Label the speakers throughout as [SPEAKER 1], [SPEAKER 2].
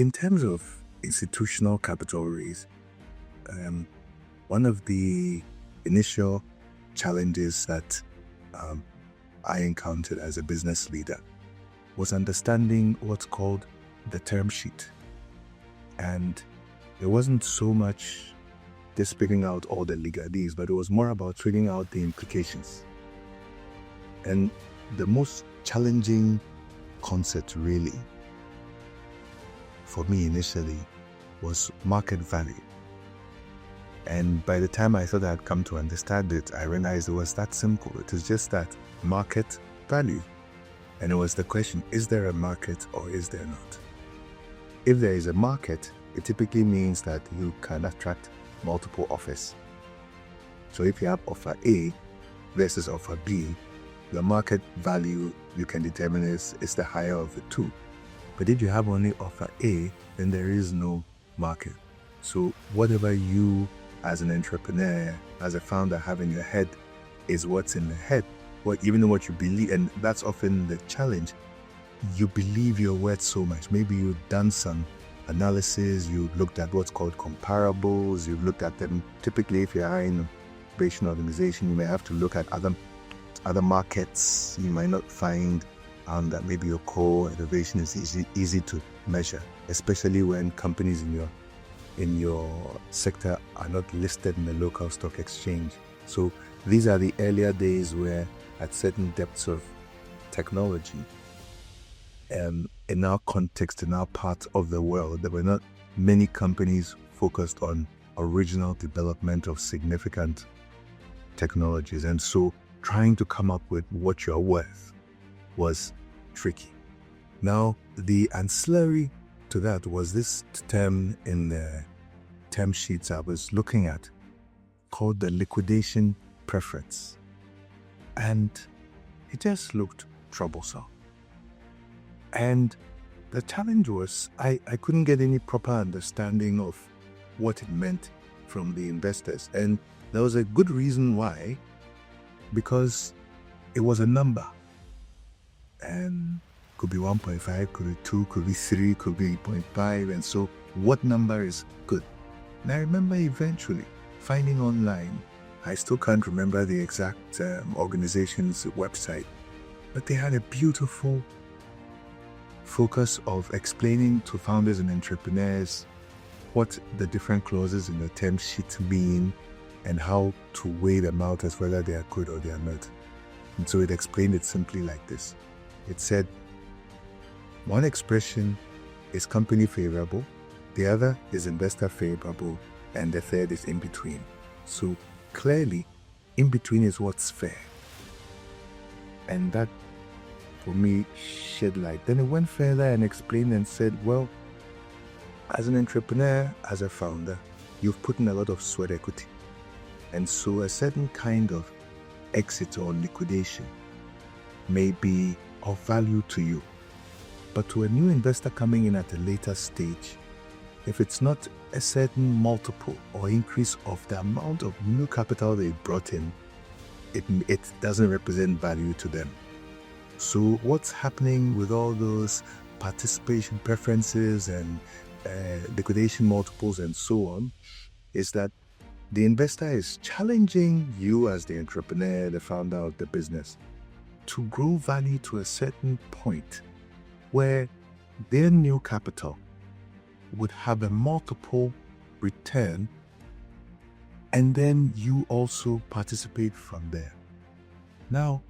[SPEAKER 1] in terms of institutional capital raise, one of the initial challenges that I encountered as a business leader was understanding what's called the term sheet. And it wasn't so much just figuring out all the legalese, but it was more about figuring out the implications. And the most challenging concept really for me initially was market value. And by the time I thought I had come to understand it, I realized it was that simple. It is just that market value. And it was the question, is there a market or is there not? If there is a market, it typically means that you can attract multiple offers. So if you have offer A versus offer B, the market value you can determine is the higher of the two. But if you have only offer A, then there is no market. So whatever you as an entrepreneur, as a founder have in your head is what's in the head. Even what you believe, and that's often the challenge. You believe your words so much. Maybe you've done some analysis, you looked at what's called comparables, you've looked at them. Typically, if you are in a innovation organization, you may have to look at other markets. You might not find that maybe your core innovation is easy to measure, especially when companies in your sector are not listed in the local stock exchange. So these are the earlier days where at certain depths of technology, in our context, in our part of the world, there were not many companies focused on original development of significant technologies. And so trying to come up with what you're worth was tricky. Now, the ancillary to that was this term in the term sheets I was looking at called the liquidation preference. And it just looked troublesome. And the challenge was I couldn't get any proper understanding of what it meant from the investors. And there was a good reason why, because it was a number. And could be 1.5, could be 2, could be 3, could be 0.5. And so what number is good? And I remember eventually finding online, I still can't remember the exact organization's website, but they had a beautiful focus of explaining to founders and entrepreneurs what the different clauses in the term sheet mean and how to weigh them out as whether they are good or they are not. And so it explained it simply like this. It said, one expression is company favorable, the other is investor favorable, and the third is in between. So clearly, in between is what's fair. And that, for me, shed light. Then it went further and explained and said, well, as an entrepreneur, as a founder, you've put in a lot of sweat equity. And so a certain kind of exit or liquidation may be of value to you. But to a new investor coming in at a later stage, if it's not a certain multiple or increase of the amount of new capital they brought in, it doesn't represent value to them. So what's happening with all those participation preferences and liquidation multiples and so on is that the investor is challenging you as the entrepreneur, the founder of the business, to grow value to a certain point where their new capital would have a multiple return, and then you also participate from there. Now,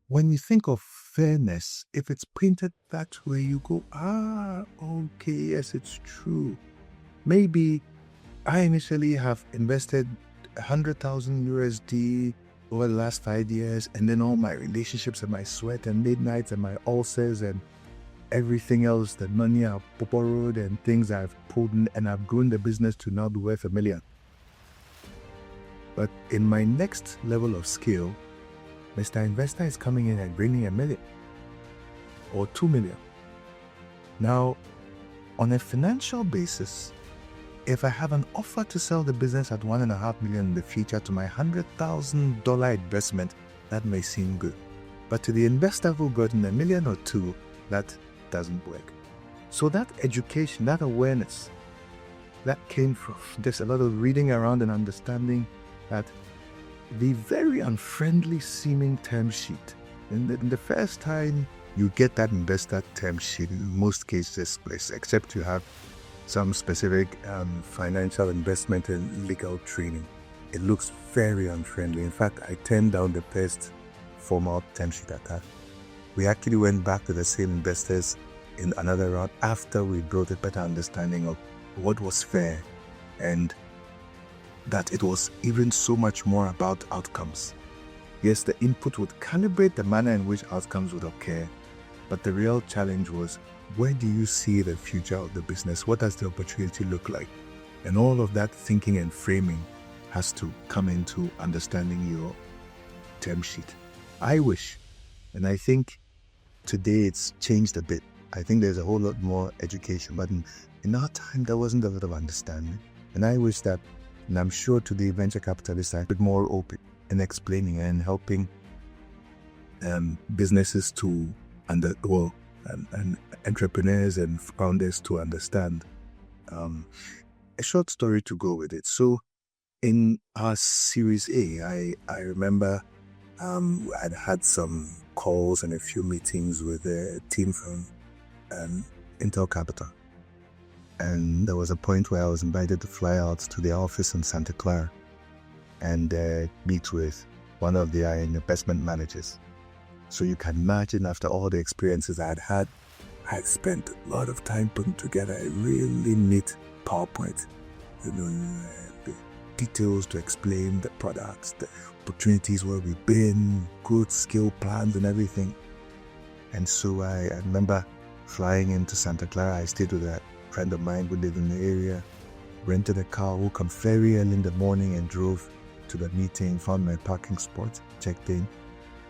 [SPEAKER 1] when you think of fairness, if it's printed that way, you go, okay, yes, it's true. Maybe I initially have invested 100,000 USD over the last 5 years, and then all my relationships and my sweat and midnights and my ulcers and everything else, the money I've borrowed and things I've pulled in, and I've grown the business to now be worth $1 million. But in my next level of scale, Mr. Investor is coming in and bringing $1 million or $2 million. Now, on a financial basis, if I have an offer to sell the business at $1.5 million in the future to my $100,000 investment, that may seem good. But to the investor who got in $1 million or $2 million, that doesn't work. So that education, that awareness, that came from there's a lot of reading around and understanding that the very unfriendly seeming term sheet, in the first time you get that investor term sheet, in most cases, except you have some specific financial investment and legal training, it looks very unfriendly. In fact, I turned down the first formal term sheet at that. We actually went back to the same investors in another round after we brought a better understanding of what was fair and that it was even so much more about outcomes. Yes, the input would calibrate the manner in which outcomes would occur, but the real challenge was, where do you see the future of the business? What does the opportunity look like? And all of that thinking and framing has to come into understanding your term sheet. I wish, and I think today it's changed a bit. I think there's a whole lot more education, but in our time, there wasn't a lot of understanding. And I wish that, and I'm sure today venture capitalists are a bit more open in explaining and helping businesses to and entrepreneurs and founders to understand. A short story to go with it. So in our Series A, I remember I'd had some calls and a few meetings with a team from Intel Capital. And there was a point where I was invited to fly out to their office in Santa Clara and meet with one of their investment managers. So you can imagine, after all the experiences I had spent a lot of time putting together a really neat PowerPoint, the details to explain the products, the opportunities where we've been, good skill plans and everything. And so I remember flying into Santa Clara. I stayed with a friend of mine who lived in the area, rented a car, woke up very early in the morning and drove to the meeting, found my parking spot, checked in.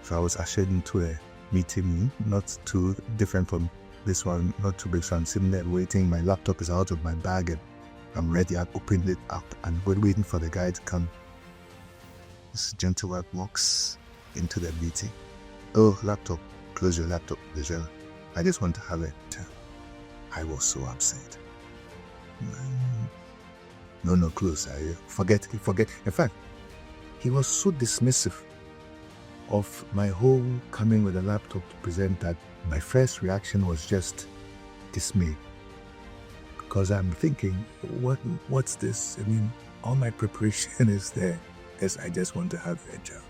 [SPEAKER 1] So I was ushered into a meeting, not too different from this one, not too big. So I'm sitting there waiting. My laptop is out of my bag and I'm ready. I've opened it up and we're waiting for the guy to come. This gentleman walks into the meeting. Oh, laptop, close your laptop, Visual. I just want to have it. I was so upset. No, close. Forget. In fact, he was so dismissive of my whole coming with a laptop to present that my first reaction was just dismay. Because I'm thinking, what's this? I mean, all my preparation is there. Yes, I just want to have a job.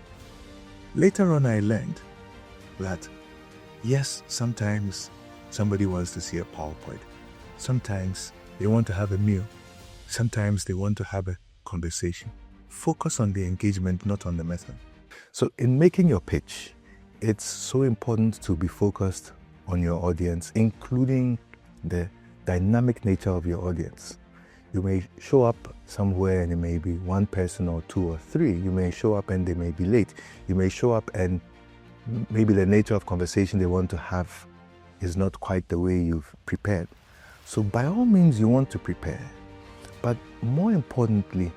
[SPEAKER 1] Later on, I learned that, yes, sometimes somebody wants to see a PowerPoint. Sometimes they want to have a meal. Sometimes they want to have a conversation. Focus on the engagement, not on the method. So in making your pitch, it's so important to be focused on your audience, including the dynamic nature of your audience. You may show up somewhere and it may be one person or two or three. You may show up and they may be late. You may show up and maybe the nature of conversation they want to have is not quite the way you've prepared. So by all means, you want to prepare. But more importantly,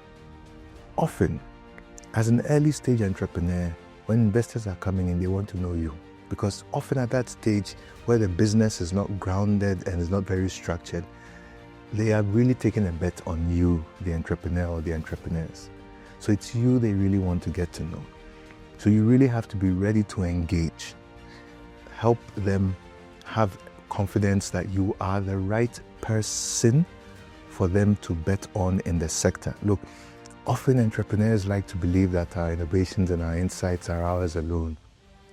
[SPEAKER 1] often, as an early stage entrepreneur, when investors are coming in, they want to know you. Because often at that stage where the business is not grounded and is not very structured, they are really taking a bet on you, the entrepreneur or the entrepreneurs. So it's you they really want to get to know. So you really have to be ready to engage. Help them have confidence that you are the right person for them to bet on in the sector. Look, often entrepreneurs like to believe that our innovations and our insights are ours alone.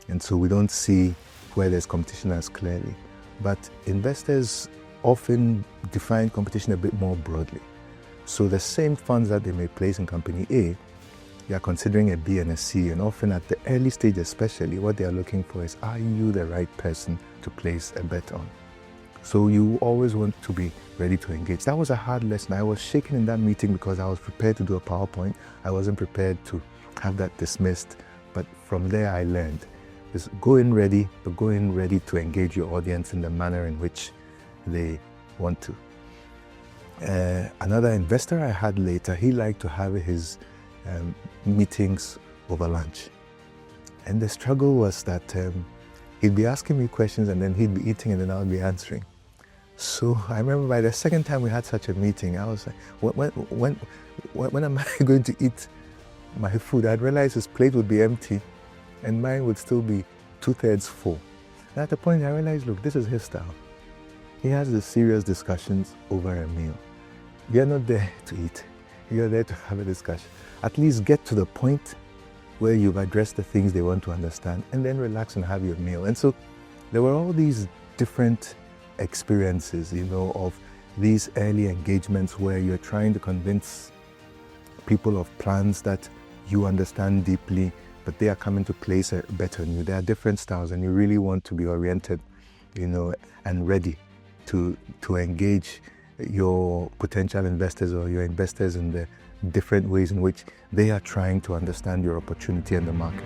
[SPEAKER 1] And so we don't see where there's competition as clearly. But investors often define competition a bit more broadly. So the same funds that they may place in company A, they are considering a B and a C. And often at the early stage especially, what they are looking for is, are you the right person to place a bet on? So you always want to be ready to engage. That was a hard lesson. I was shaken in that meeting because I was prepared to do a PowerPoint. I wasn't prepared to have that dismissed. But from there I learned, is go in ready, but go in ready to engage your audience in the manner in which they want to. Another investor I had later, he liked to have his meetings over lunch. And the struggle was that he'd be asking me questions and then he'd be eating and then I'll be answering. So I remember by the second time we had such a meeting, I was like, when am I going to eat my food? I'd realized his plate would be empty and mine would still be 2/3 full. And at the point I realized, look, this is his style. He has the serious discussions over a meal. You're not there to eat. You're there to have a discussion. At least get to the point where you've addressed the things they want to understand and then relax and have your meal. And so there were all these different experiences, of these early engagements where you're trying to convince people of plans that you understand deeply, but they are coming to place a bet on you. There are different styles and you really want to be oriented, and ready to engage your potential investors or your investors in the different ways in which they are trying to understand your opportunity in the market.